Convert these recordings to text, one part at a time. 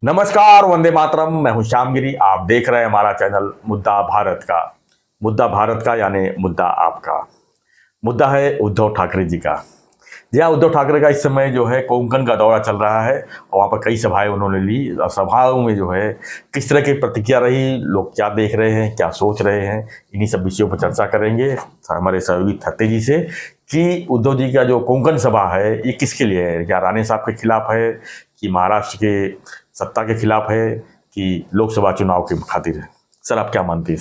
नमस्कार, वंदे मातरम। मैं हूं श्यामगिरी। आप देख रहे हैं हमारा चैनल मुद्दा भारत का। मुद्दा भारत का यानी मुद्दा आपका। मुद्दा है उद्धव ठाकरे जी का। जी हाँ, उद्धव ठाकरे का इस समय जो है कोंकण का दौरा चल रहा है और वहाँ पर कई सभाएं उन्होंने ली और सभाओं में जो है किस तरह की प्रतिक्रिया रही, लोग क्या देख रहे हैं, क्या सोच रहे हैं, इन्हीं सब विषयों पर चर्चा करेंगे हमारे सहयोगी थत्ते जी से कि उद्धव जी का जो कोंकण सभा है ये किसके लिए है। क्या राणे साहब के खिलाफ है कि महाराष्ट्र के सत्ता के खिलाफ है कि लोकसभा चुनाव के खातिर है? सर, आप क्या मानते हैं?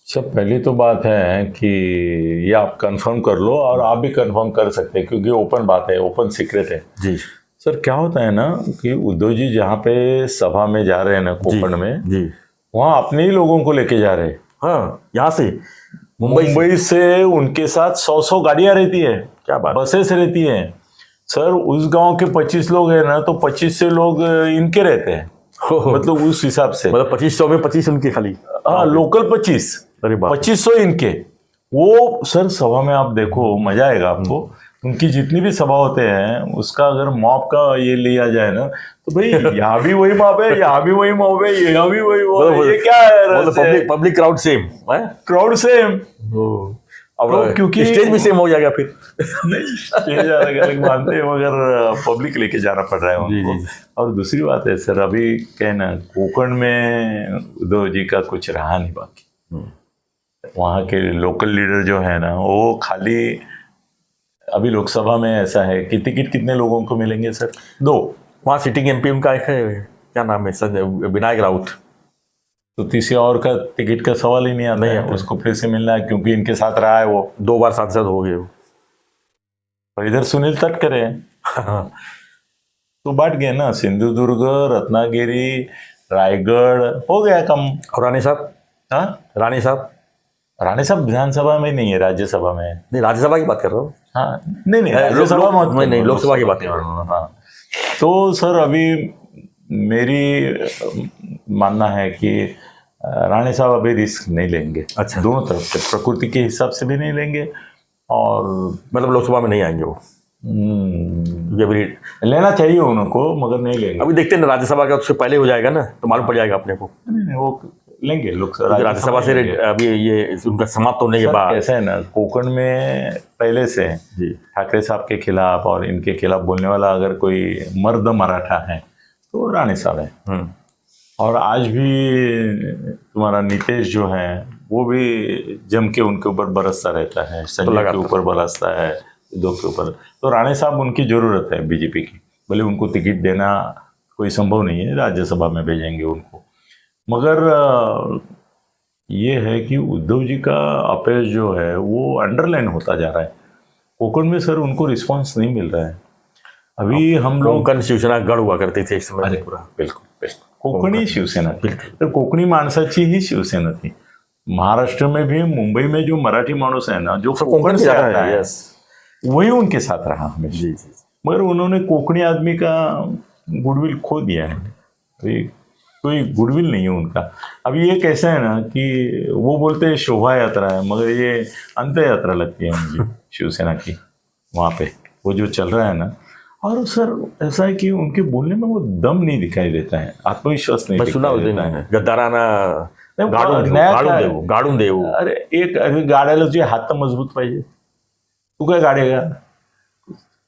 सर, पहली तो बात है कि ये आप कंफर्म कर लो और आप भी कंफर्म कर सकते हैं क्योंकि ओपन बात है, ओपन सीक्रेट है। जी सर, क्या होता है ना कि उद्धव जी जहाँ पे सभा में जा रहे हैं ना कोंकण में, जी वहाँ अपने ही लोगों को लेके जा रहे हैं। हाँ, यहाँ से मुंबई से उनके साथ 100 गाड़ियाँ रहती है, क्या बात, बसेस रहती हैं। सर, उस गांव के 25 लोग हैं ना, तो 25 से लोग इनके रहते हैं, मतलब उस हिसाब से, मतलब 2500 में 25 उनके खाली। हाँ, लोकल 25, 2500 इनके। वो सर सभा में आप देखो, मजा आएगा आपको। उनकी जितनी भी सभा होते हैं उसका अगर मॉब का ये लिया जाए ना, तो भाई यहाँ भी वही मॉब है, यहाँ भी वही मॉब है, यहाँ भी वही मॉब है। ये क्या है? Public crowd same, crowd same. अब तो क्योंकि स्टेज भी सेम हो जाएगा फिर। नहीं, स्टेज अलग अलग मानते हैं मगर पब्लिक लेके जाना पड़ रहा है उनको। जी। और दूसरी बात है सर, अभी क्या है ना, कोंकण में उद्धव जी का कुछ रहा नहीं बाकी। वहाँ के लोकल लीडर जो है ना, वो खाली अभी लोकसभा में ऐसा है कि टिकट कितने लोगों को मिलेंगे सर? 2। वहाँ सिटिंग एमपी उनका एक है, क्या नाम है, संजय विनायक राउत। तो तीसरे और का टिकट का सवाल ही नहीं आता है, उसको फिर से मिलना है क्योंकि इनके साथ रहा है, वो 2 बार सांसद हो गए वो। तो इधर सुनील तटकरे तो बांट गए ना, सिंधुदुर्ग, रत्नागिरी, रायगढ़ हो गया कम। और राणे साहब? हाँ, राणे साहब विधानसभा में नहीं है, राज्यसभा में है। नहीं, राज्यसभा की बात कर रहा हूँ। हाँ, नहीं राज्यसभा में नहीं, लोकसभा की बात कर रहा हूँ। हाँ, तो सर अभी मेरी मानना है कि राणे साहब अभी रिस्क नहीं लेंगे। अच्छा। दोनों तरफ से, प्रकृति के हिसाब से भी नहीं लेंगे और मतलब लोकसभा में नहीं आएंगे वो। अभी लेना चाहिए उनको मगर नहीं लेंगे। अभी देखते हैं ना, राज्यसभा का उससे पहले हो जाएगा ना तो मालूम पड़ जाएगा अपने को। नहीं, वो लेंगे लोकसभा, राज्यसभा से अभी ये उनका समाप्त होने के बाद। ऐसा है ना, कोंकण में पहले से ठाकरे साहब के खिलाफ और इनके खिलाफ बोलने वाला अगर कोई मर्द मराठा है तो राणे साहब है। और आज भी तुम्हारा नीतीश जो है वो भी जम के उनके ऊपर बरसता रहता है, संजय के ऊपर बरसता है, उद्धव के ऊपर। तो राणे साहब उनकी जरूरत है बीजेपी की। भले उनको टिकट देना कोई संभव नहीं है, राज्यसभा में भेजेंगे उनको, मगर ये है कि उद्धव जी का अपयश जो है वो अंडरलाइन होता जा रहा है। कोंकण में सर उनको रिस्पांस नहीं मिल रहा है। अभी हम लोग कोंकण शिवसेना गढ़ हुआ करते थे इस समय पूरा। बिल्कुल कोकणी शिवसेना थी, तर कोकणी माणसाची ही शिवसेना थी। महाराष्ट्र में भी, मुंबई में जो मराठी माणूस है ना, जो कोंकण से आता है, वही उनके साथ रहा हमेशा। मगर उन्होंने कोकणी आदमी का गुडविल खो दिया है। कोई गुडविल नहीं है उनका। अभी ये कैसा है ना कि वो बोलते हैं शोभा यात्रा है, मगर ये अंत यात्रा लगती है उनकी शिवसेना की। वहाँ पे वो जो चल रहा है ना, और सर ऐसा है कि उनके बोलने में वो दम नहीं दिखाई देता है, आत्मविश्वास नहीं दिखाई देता है। गद्दाराना गाडून देऊ। अरे एक गाड्याला जे हात मजबूत पाहिजे, तू काय गाड़ेगा?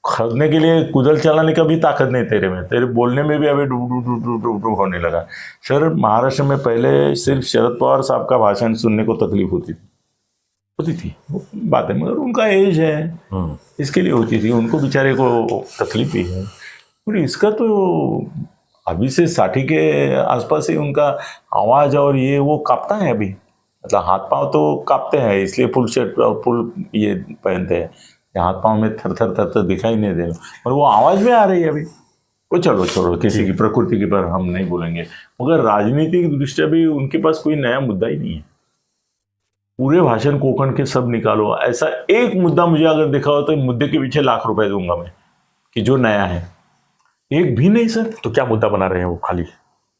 खरीदने के लिए कुदल चलाने का भी ताकत नहीं तेरे में। तेरे बोलने में भी अभी डू होने लगा। सर, महाराष्ट्र में पहले सिर्फ शरद पवार साहब का भाषण सुनने को तकलीफ होती थी बात है, मगर उनका एज है इसके लिए होती थी, उनको बेचारे को तकलीफ भी है। और इसका तो अभी से 60 के आसपास ही उनका आवाज और ये वो कांपता है अभी, मतलब हाथ पांव तो कांपते हैं, इसलिए फुल शर्ट और फुल ये पहनते हैं, हाथ पांव में थर थर दिखाई नहीं दे रहा, और वो आवाज में आ रही है अभी। वो चलो छोड़ो, किसी की प्रकृति के पर हम नहीं बोलेंगे, मगर राजनीतिक दृष्टि भी उनके पास कोई नया मुद्दा ही नहीं है। पूरे भाषण कोंकण के सब निकालो, ऐसा एक मुद्दा मुझे अगर दिखा हो तो मुद्दे के पीछे लाख रुपए दूंगा मैं, कि जो नया है। एक भी नहीं सर। तो क्या मुद्दा बना रहे हैं वो? खाली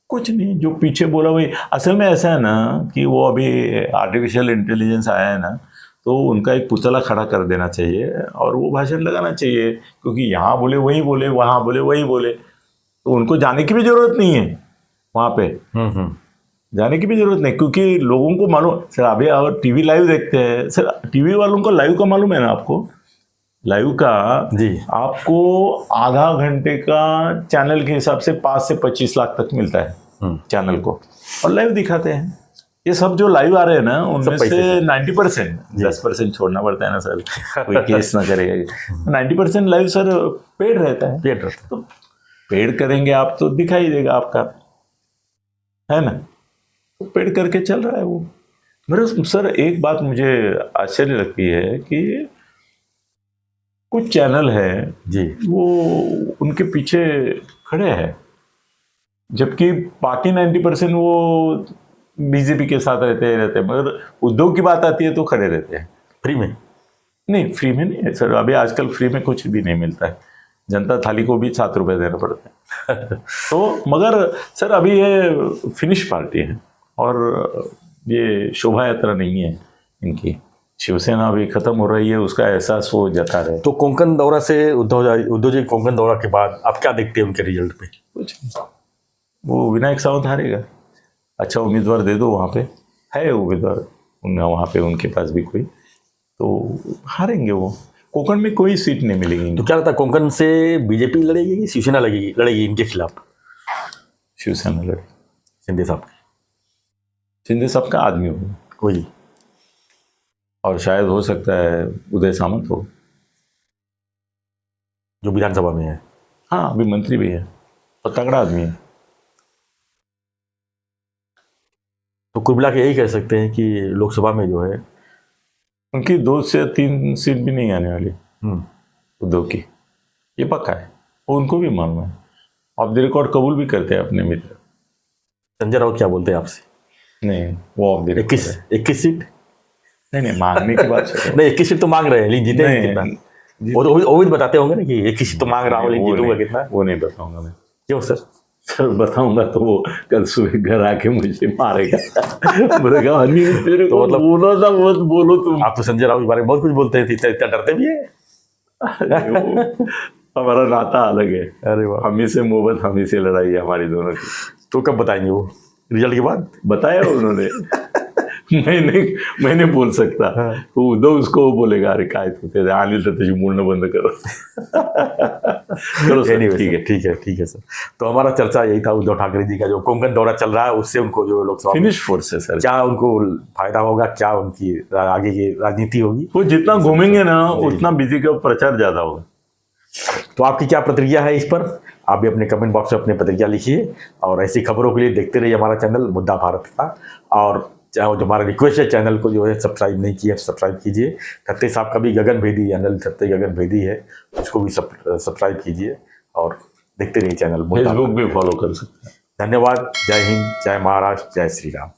कुछ नहीं, जो पीछे बोला वही। असल में ऐसा है ना कि वो अभी आर्टिफिशियल इंटेलिजेंस आया है ना, तो उनका एक पुतला खड़ा कर देना चाहिए और वो भाषण लगाना चाहिए, क्योंकि यहाँ बोले वही बोले, वहाँ बोले वही बोले, तो उनको जाने की भी जरूरत नहीं है। वहां पे जाने की भी जरूरत नहीं, क्योंकि लोगों को मालूम। सर अभी और टीवी लाइव देखते हैं सर, टीवी वालों को लाइव का मालूम है ना आपको, लाइव का जी आपको आधा घंटे का चैनल के हिसाब से 5 से 25 लाख तक मिलता है चैनल को, और लाइव दिखाते हैं। ये सब जो लाइव आ रहे हैं ना, उनमें से 90%, 10% छोड़ना पड़ता है ना सर, कोई केस ना करेगा। 90% लाइव सर पेड रहता है, पेड रहता है। तो पेड करेंगे आप तो दिखाई देगा आपका, है ना, तो पेड करके चल रहा है वो। मेरे सर एक बात मुझे आश्चर्य लगती है कि कुछ चैनल है जी, वो उनके पीछे खड़े हैं, जबकि बाकी 90% वो बीजेपी के साथ रहते हैं, मगर उद्योग की बात आती है तो खड़े रहते हैं। फ्री में नहीं, फ्री में नहीं है सर, अभी आजकल फ्री में कुछ भी नहीं मिलता है, जनता थाली को भी 7 रुपए देना पड़ता है। तो मगर सर अभी ये फिनिश पार्टी है, और ये शोभा यात्रा नहीं है इनकी, शिवसेना अभी खत्म हो रही है, उसका एहसास वो जता रहे। तो कोंकण दौरा से उद्धव जी कोंकण दौरा के बाद आप क्या देखते हैं उनके रिजल्ट पे? कुछ नहीं। वो विनायक सावंत हारेगा, अच्छा उम्मीदवार दे दो, वहाँ पे है उम्मीदवार वहाँ पे उनके पास भी कोई, तो हारेंगे वो। कोंकण में कोई सीट नहीं मिलेगी। तो क्या लगता है कोंकण से बीजेपी लड़ेगी कि शिवसेना लड़ेगी इनके खिलाफ? शिवसेना लड़े, शिंदे साहब शिंदे साहब का आदमी होगा कोई, और शायद हो सकता है उदय सामंत हो, जो विधानसभा में है। हाँ अभी मंत्री भी है और तगड़ा आदमी है। तो कुल मिला के यही कह सकते हैं कि लोकसभा में जो है उनकी 2 से 3 सीट भी नहीं आने वाली उद्धव की, ये पक्का है, वो उनको भी मालूम है। ऑफ द रिकॉर्ड कबूल भी करते हैं अपने मित्र। संजय राउत क्या बोलते हैं आपसे? नहीं वो ऑफ द रिकॉर्ड 21 सीट नहीं मांगने की बात है। नहीं 21 सीट तो मांग रहे हैं, लेकिन जीते नहीं, कितना? वो तो भी बताते होंगे ना कि 21 सीट तो मांग रहा हूँ, लेकिन जीतूंगा कितना? वो नहीं बताऊंगा मैं। क्यों सर? सर बताऊंगा तो वो कल सुबह घर आके मुझे मारेगा। बोलेगा अनिल तेरे तो को मतलब बोला था मत बोलो तुम। आप तो संजय राउत के बारे में बहुत कुछ बोलते हैं, इतना डरते भी है? हमारा नाता अलग है, अरे वाह, हम ही से मोहब्बत, हम ही से लड़ाई है हमारी दोनों की। तो कब बताएंगे वो रिजल्ट के बाद? बताया उन्होंने। मैं नहीं बोल सकता। हाँ। वो उद्धव उसको बोलेगा अरे काय तू ते अनिल तर तुझी बोलणं बंद करो। चलो सर, ठीक है सर। तो हमारा चर्चा यही था, उद्धव ठाकरे जी का जो कोंकण दौरा चल रहा है उससे उनको जो लोकसभा फिनिश फोर्स है सर, क्या उनको फायदा होगा, क्या उनकी आगे की राजनीति होगी? वो जितना घूमेंगे ना उतना बीजेपी का प्रचार ज्यादा होगा। तो आपकी क्या प्रतिक्रिया है इस पर? आप भी अपने कमेंट बॉक्स में अपनी प्रतिक्रिया लिखिए, और ऐसी खबरों के लिए देखते रहिए हमारा चैनल मुद्दा भारत का। और चाहे जो हमारा रिक्वेस्ट है, चैनल को जो है सब्सक्राइब नहीं किया सब्सक्राइब कीजिए। खत्ते साहब का भी गगन भेदी अनिल खत्ते गगन भेदी है, उसको भी सब्सक्राइब कीजिए और देखते रहिए चैनल। फेसबुक भी फॉलो कर सकते हैं। धन्यवाद। जय हिंद, जय महाराष्ट्र, जय श्री राम।